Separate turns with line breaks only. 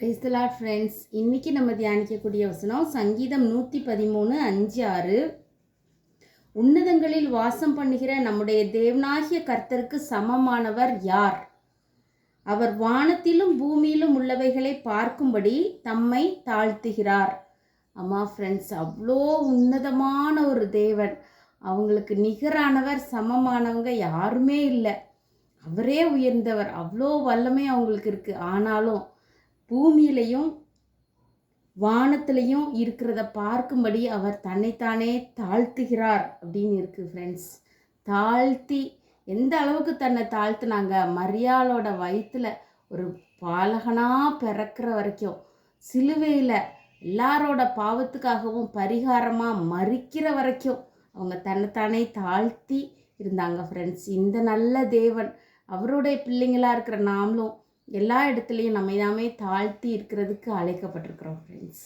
Praise the Lord friends. இன்னைக்கு நம்ம தியானிக்கக்கூடிய வசனம் சங்கீதம் 113:5-6. உன்னதங்களில் வாசம் பண்ணுகிற நம்முடைய தேவனாகிய கர்த்தருக்கு சமமானவர் யார்? அவர் வானத்திலும் பூமியிலும் உள்ளவைகளை பார்க்கும்படி தம்மை தாழ்த்துகிறார். அம்மா ஃப்ரெண்ட்ஸ், அவ்வளோ உன்னதமான ஒரு தேவன். அவங்களுக்கு நிகரானவர், சமமானவங்க யாருமே இல்லை. அவரே உயர்ந்தவர். அவ்வளோ வல்லமை அவங்களுக்கு இருக்குது. ஆனாலும் பூமியிலையும் வானத்திலையும் இருக்கிறத பார்க்கும்படி அவர் தன்னைத்தானே தாழ்த்துகிறார் அப்படின்னு இருக்குது ஃப்ரெண்ட்ஸ். தாழ்த்தி எந்த அளவுக்கு தன்னை தாழ்த்துனாங்க? மரியாளோட வயிற்றுல ஒரு பாலகனாக பிறக்கிற வரைக்கும், சிலுவையில் எல்லாரோட பாவத்துக்காகவும் பரிகாரமாக மறிக்கிற வரைக்கும் அவங்க தன்னைத்தானே தாழ்த்தி இருந்தாங்க ஃப்ரெண்ட்ஸ். இந்த நல்ல தேவன், அவருடைய பிள்ளைங்களாக இருக்கிற நாமளும் எல்லா இடத்துலையும் நம்மை நாமே தாழ்த்தி இருக்கிறதுக்கு அழைக்கப்பட்டிருக்கிறோம் ஃப்ரெண்ட்ஸ்.